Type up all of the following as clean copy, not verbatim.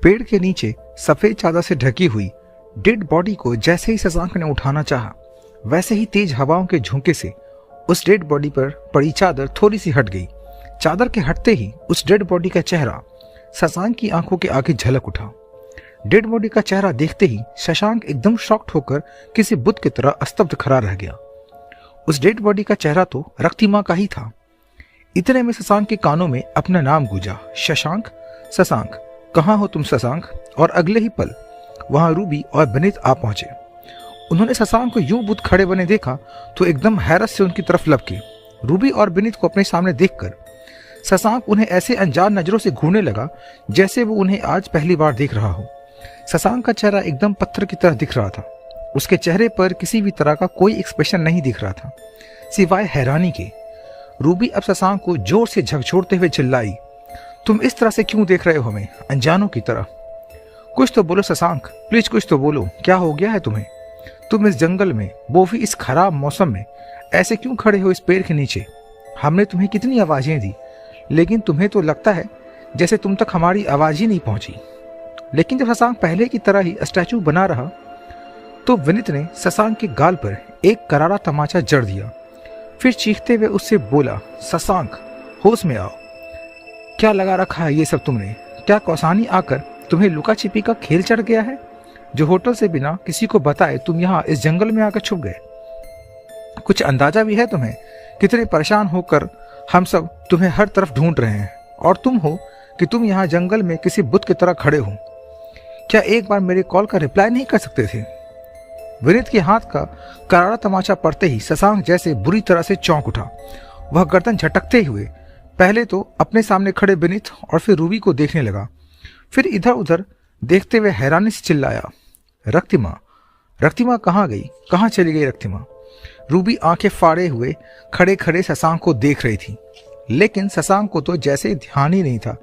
पेड़ के नीचे सफेद चादर से ढकी हुई डेड बॉडी को जैसे ही शशांक ने उठाना चाहा, वैसे ही तेज हवाओं के झोंके से उस डेड बॉडी पर पड़ी चादर थोड़ी सी हट गई। चादर के हटते ही उस डेड बॉडी का चेहरा शशांक की आंखों के आगे झलक उठा। डेड बॉडी का चेहरा देखते ही शशांक एकदम शॉक्ड होकर किसी बुत की तरह स्तब्ध खड़ा रह गया। उस डेड बॉडी का चेहरा तो रक्तिमा का ही था। इतने में शशांक के कानों में अपना नाम गूंजा, शशांक, शशांक, कहाँ हो तुम शशांक? और अगले ही पल वहां रूबी और विनीत आ पहुंचे। उन्होंने शशांक को यूं बुत खड़े बने देखा तो एकदम हैरत से उनकी तरफ लपके। रूबी और विनीत को अपने सामने देखकर शशांक उन्हें ऐसे अनजान नजरों से घूरने लगा जैसे वो उन्हें आज पहली बार देख रहा हो। शशांक का चेहरा एकदम पत्थर की तरह दिख रहा था। उसके चेहरे पर किसी भी तरह का कोई एक्सप्रेशन नहीं दिख रहा था सिवाय हैरानी के। रूबी अब शशांक को जोर से झकझोरते हुए चिल्लाई, तुम इस तरह से क्यों देख रहे हो हमें अनजानों की तरह? कुछ तो बोलो शशांक, प्लीज कुछ तो बोलो, क्या हो गया है तुम्हें? तुम इस जंगल में, वो भी इस खराब मौसम में, ऐसे क्यों खड़े हो इस पेड़ के नीचे? हमने तुम्हें कितनी आवाजें दी, लेकिन तुम्हें तो लगता है जैसे तुम तक हमारी आवाज ही नहीं पहुंची। लेकिन जब शशांक पहले की तरह ही स्टैचू बना रहा तो विनीत ने शशांक के गाल पर एक करारा तमाचा जड़ दिया। फिर चीखते हुए उससे बोला, शशांक होश में आओ, क्या लगा रखा है ये सब तुमने? क्या कौसानी आकर तुम्हें लुका छिपी का खेल चढ़ गया है, जो होटल से बिना किसी को बताए तुम यहाँ इस जंगल में आकर छुप गए? कुछ अंदाजा भी है तुम्हें कितने परेशान होकर हम सब तुम्हें हर तरफ ढूंढ रहे हैं, और तुम हो कि तुम यहाँ जंगल में किसी बुत की तरह खड़े हो? क्या एक बार मेरे कॉल का रिप्लाई नहीं कर सकते थे? विनीत के हाथ का करारा तमाचा पड़ते ही शशांक जैसे बुरी तरह से चौंक उठा। वह गर्दन झटकते हुए पहले तो अपने सामने खड़े विनीत और फिर रूबी को देखने लगा। फिर इधर उधर देखते हुए हैरानी से चिल्लाया, रक्तिमा, रक्तिमा कहाँ गई? कहाँ चली गई रक्तिमा? रूबी आंखें फाड़े हुए खड़े खड़े शशांक को देख रही थी, लेकिन शशांक को तो जैसे ध्यान ही नहीं था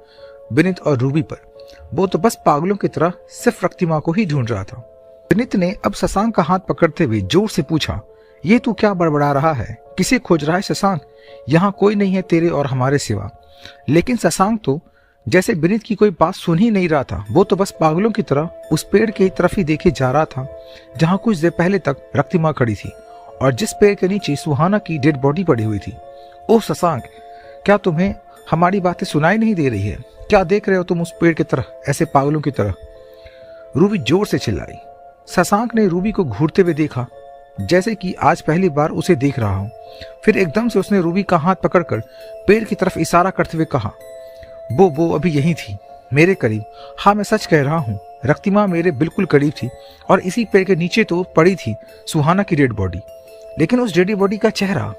विनीत और रूबी पर। वो तो बस पागलों की तरह सिर्फ रक्तिमा को ही ढूंढ रहा था। विनीत ने अब शशांक का हाथ पकड़ते हुए जोर से पूछा, ये तू क्या बड़बड़ा रहा है? किसे खोज रहा है शशांक? यहाँ कोई नहीं है तेरे और हमारे सिवा। लेकिन शशांक तो जैसे विनीत की कोई बात सुन ही नहीं रहा था। वो तो बस पागलों की तरह उस पेड़ की तरफ ही देखे जा रहा था जहाँ कुछ देर पहले तक रक्तिमा खड़ी थी और जिस पेड़ के नीचे सुहाना की डेड बॉडी पड़ी हुई थी। ओह शशांक, क्या तुम्हें हमारी बातें सुनाई नहीं दे रही है? क्या देख रहे हो तुम उस पेड़ की तरह ऐसे पागलों की तरह? रूबी जोर से चिल्लाई। शशांक ने रूबी को घूरते हुए देखा जैसे कि आज पहली बार उसे देख रहा हो। फिर एकदम से उसने रूबी का हाथ पकड़कर पेड़ की तरफ इशारा करते हुए कहा, वो अभी यही थी, मेरे करीब। हाँ, मैं सच कह रहा हूँ, रक्तिमा मेरे बिल्कुल करीब थी और इसी पेड़ के नीचे तो पड़ी थी सुहाना की डेड बॉडी। लेकिन उस डेड बॉडी का चेहरा।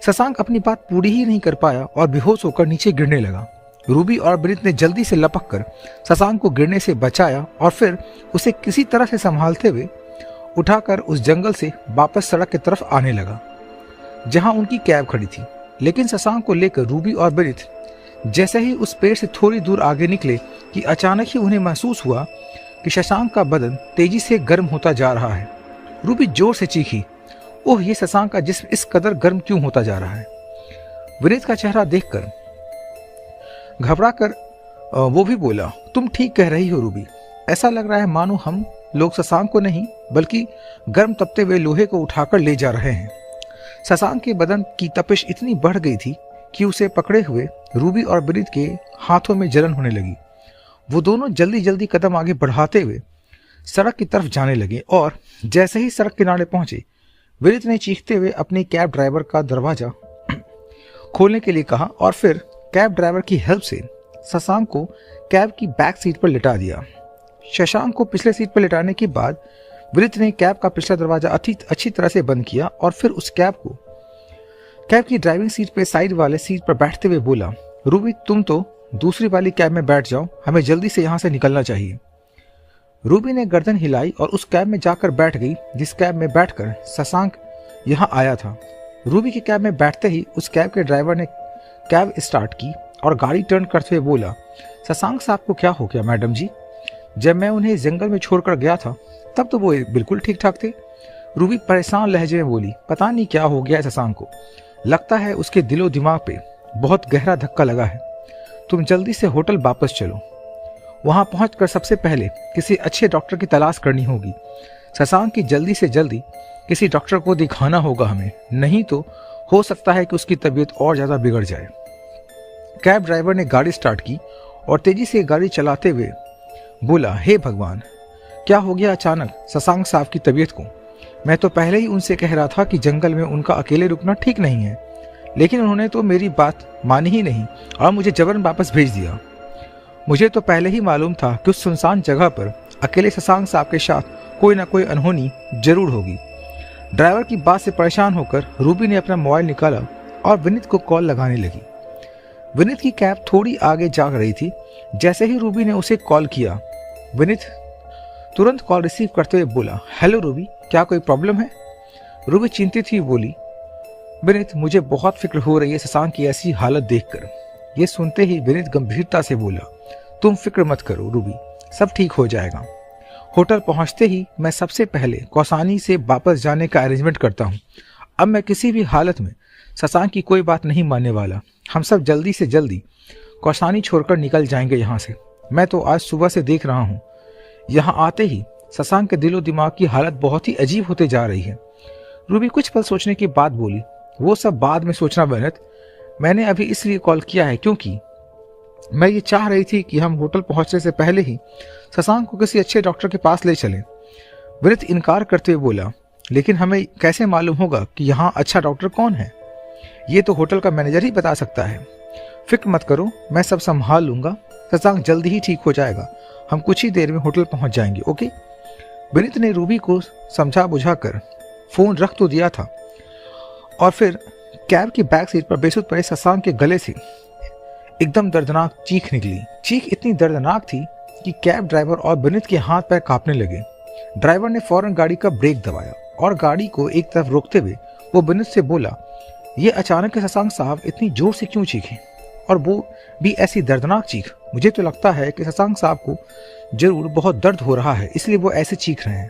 शशांक अपनी बात पूरी ही नहीं कर पाया और बेहोश होकर नीचे गिरने लगा। रूबी और विनीत ने जल्दी से लपक कर शशांक को गिरने से बचाया और फिर उसे किसी तरह से संभालते हुए उठाकर उस जंगल से वापस सड़क की तरफ आने लगा जहां उनकी कैब खड़ी थी। लेकिन शशांक को लेकर रूबी और विनीत जैसे ही उस पेड़ से थोड़ी दूर आगे निकले कि अचानक ही उन्हें महसूस हुआ कि शशांक का बदन तेजी से गर्म होता जा रहा है। रूबी जोर से चीखी, ओह, ये शशांक का जिस्म इस कदर गर्म क्यों होता जा रहा है? विनीत का चेहरा देखकर घबरा कर वो भी बोला, तुम ठीक कह रही हो रूबी, ऐसा लग रहा है मानो हम लोग शशांक को नहीं बल्कि गर्म तपते हुए लोहे को उठाकर ले जा रहे हैं। शशांक के बदन की तपिश इतनी बढ़ गई थी कि उसे पकड़े हुए रूबी और विनीत के हाथों में जलन होने लगी। वो दोनों जल्दी जल्दी कदम आगे बढ़ाते हुए सड़क की तरफ जाने लगे और जैसे ही सड़क किनारे पहुंचे विनीत ने चीखते हुए अपने कैब ड्राइवर का दरवाजा खोलने के लिए कहा और फिर कैब ड्राइवर की हेल्प से शशांक को कैब की बैक सीट पर लिटा दिया। शशांक को पिछले सीट पर लिटाने के बाद विनीत ने कैब का पिछला दरवाजा अच्छी तरह से बंद किया और फिर उस कैब की ड्राइविंग सीट पे साइड वाले सीट पर बैठते हुए बोला, रूबी तुम तो दूसरी वाली कैब में बैठ जाओ, हमें जल्दी से यहाँ से निकलना चाहिए। रूबी ने गर्दन हिलाई और उस कैब में जाकर बैठ गई जिस कैब में बैठकर शशांक यहाँ आया था। रूबी की कैब में बैठते ही उस कैब के ड्राइवर ने कैब स्टार्ट की और गाड़ी टर्न करते हुए बोला, शशांक साहब को क्या हो गया मैडम जी? जब मैं उन्हें जंगल में छोड़कर गया था तब तो वो बिल्कुल ठीक ठाक थे। रूबी परेशान लहजे में बोली, पता नहीं क्या हो गया शशांक को, लगता है उसके दिलो दिमाग पे बहुत गहरा धक्का लगा है। तुम जल्दी से होटल वापस चलो। वहां पहुंचकर सबसे पहले किसी अच्छे डॉक्टर की तलाश करनी होगी। शशांक की जल्दी से जल्दी किसी डॉक्टर को दिखाना होगा हमें, नहीं तो हो सकता है कि उसकी तबीयत और ज़्यादा बिगड़ जाए। कैब ड्राइवर ने गाड़ी स्टार्ट की और तेजी से गाड़ी चलाते हुए बोला, हे भगवान, क्या हो गया अचानक शशांक साहब की तबीयत को? मैं तो पहले ही उनसे कह रहा था कि जंगल में उनका अकेले रुकना ठीक नहीं है, लेकिन उन्होंने तो मेरी बात मानी ही नहीं और मुझे जबरन वापस भेज दिया। मुझे तो पहले ही मालूम था कि उस सुनसान जगह पर अकेले शशांक साहब के साथ कोई ना कोई अनहोनी जरूर होगी। ड्राइवर की बात से परेशान होकर रूबी ने अपना मोबाइल निकाला और विनीत को कॉल लगाने लगी। विनीत की कैब थोड़ी आगे जा रही थी। जैसे ही रूबी ने उसे कॉल किया, विनीत तुरंत कॉल रिसीव करते हुए बोला, हेलो रूबी, क्या कोई प्रॉब्लम है? रूबी चिंतित ही बोली, विनीत, मुझे बहुत फिक्र हो रही है शशांक की ऐसी हालत देखकर। ये सुनते ही विनीत गंभीरता से बोला, तुम फिक्र मत करो रूबी, सब ठीक हो जाएगा। होटल पहुंचते ही मैं सबसे पहले कौसानी से वापस जाने का अरेंजमेंट करता हूँ। अब मैं किसी भी हालत में शशांक की कोई बात नहीं मानने वाला। हम सब जल्दी से जल्दी कौसानी छोड़कर निकल जाएंगे यहाँ से। मैं तो आज सुबह से देख रहा हूँ, यहाँ आते ही शशांक के दिलो दिमाग की हालत बहुत ही अजीब होते जा रही है। रूबी कुछ पल सोचने की बात बोली, वो सब बाद में सोचना विनीत, मैंने अभी इसलिए कॉल किया है क्योंकि मैं ये चाह रही थी कि हम होटल पहुंचने से पहले ही शशांक को किसी अच्छे डॉक्टर के पास ले चलें। विनीत इनकार करते हुए बोला, लेकिन हमें कैसे मालूम होगा कि यहाँ अच्छा डॉक्टर कौन है? ये तो होटल का मैनेजर ही बता सकता है। फिक्र मत करो, मैं सब संभाल लूंगा। शशांक जल्दी ही ठीक हो जाएगा। हम कुछ ही देर में होटल पहुंच जाएंगे, ओके? विनीत ने रूबी को समझा बुझाकर फोन रख तो दिया था और फिर कैब की बैक सीट पर बेसुध पड़े शशांक के गले से एकदम दर्दनाक चीख निकली। चीख इतनी दर्दनाक थी कि कैब ड्राइवर और विनीत के हाथ पैर कांपने लगे। ड्राइवर ने फौरन गाड़ी का ब्रेक दबाया और गाड़ी को एक तरफ रोकते हुए वो विनीत से बोला, ये अचानक शशांक साहब इतनी जोर से क्यों चीखे, और वो भी ऐसी दर्दनाक चीख? मुझे तो लगता है कि शशांक साहब को जरूर बहुत दर्द हो रहा है, इसलिए वो ऐसे चीख रहे हैं।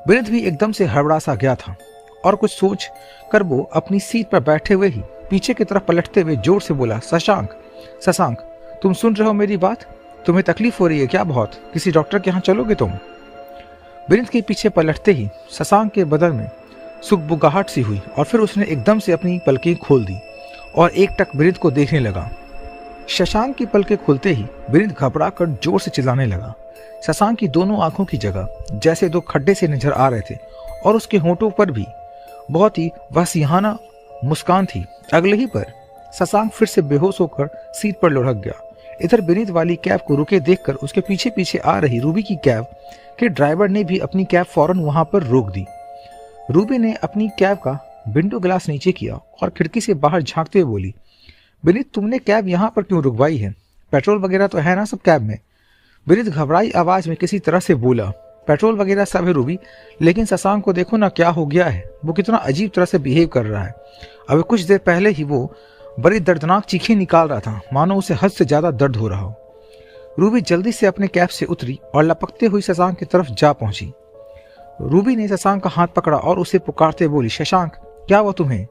विनीत भी एकदम से हड़बड़ा सा गया था और कुछ सोच कर वो अपनी सीट पर बैठे हुए ही पीछे की तरफ पलटते हुए जोर से बोला, शशांक, तुम सुन रहे हो मेरी बात? तुम्हें तकलीफ हो रही है क्या बहुत? किसी डॉक्टर के यहाँ चलोगे तुम? विनीत के पीछे पलटते ही शशांक के बदन में सुगबुगाहट सी हुई और फिर उसने एकदम से अपनी पलकें खोल दी और एकटक विनीत को देखने लगा। शशांक की पलकें खुलते ही विनीत घबरा कर जोर से चिल्लाने लगा। शशांक की दोनों आंखों की जगह जैसे दो खड्डे से नजर आ रहे थे और उसके होंठों पर भी बहुत ही वसीहाना मुस्कान थी। अगले ही पर शशांक फिर से बेहोश होकर सीट पर लुढ़क गया। इधर विनीत वाली कैब को रुके देखकर उसके पीछे पीछे आ रही रूबी की कैब के ड्राइवर ने भी अपनी कैब फौरन वहां पर रोक दी। रूबी ने अपनी कैब का विंडो ग्लास नीचे किया और खिड़की से बाहर झांकते हुए बोली, विनीत, तुमने कैब यहाँ पर क्यों रुकवाई है? पेट्रोल वगैरह तो है ना सब कैब में? विनीत घबराई आवाज में किसी तरह से बोला, पेट्रोल वगैरह सब है रूबी, लेकिन शशांक को देखो ना क्या हो गया है। वो कितना अजीब तरह से बिहेव कर रहा है। अभी कुछ देर पहले ही वो बड़ी दर्दनाक चीखें निकाल रहा था, मानो उसे हद से ज्यादा दर्द हो रहा हो। रूबी जल्दी से अपने कैब से उतरी और लपकते हुई शशांक की तरफ जा पहुंची। रूबी ने शशांक का हाथ पकड़ा और उसे पुकारते बोली, शशांक, क्या हुआ तुम्हें?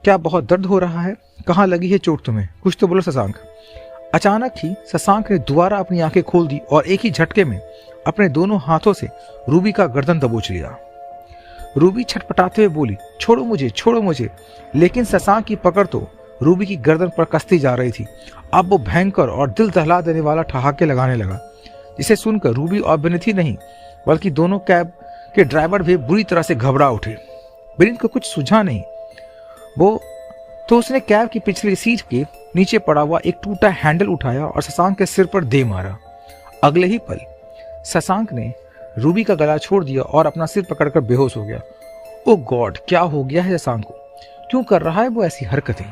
क्या बहुत दर्द हो रहा है? कहाँ लगी है चोट तुम्हें? कुछ तो बोलो शशांक। अचानक ही शशांक ने दोबारा अपनी आंखें खोल दी और एक ही झटके में अपने दोनों हाथों से रूबी का गर्दन दबोच लिया। रूबी छटपटाते हुए बोली, छोड़ो मुझे। लेकिन शशांक की पकड़ तो रूबी की गर्दन पर कसती जा रही थी। अब वो भयंकर और दिल दहला देने वाला ठहाके लगाने लगा, जिसे सुनकर रूबी और विनीत ही नहीं बल्कि दोनों कैब के ड्राइवर भी बुरी तरह से घबरा उठे। विनीत को कुछ सूझा नहीं, तो उसने कैब की पिछली सीट के नीचे पड़ा हुआ एक टूटा हैंडल उठाया और शशांक के सिर पर दे मारा। अगले ही पल शशांक ने रूबी का गला छोड़ दिया और अपना सिर पकड़कर बेहोश हो गया। ओ गॉड, क्या हो गया है शशांक को? क्यों कर रहा है वो ऐसी हरकतें?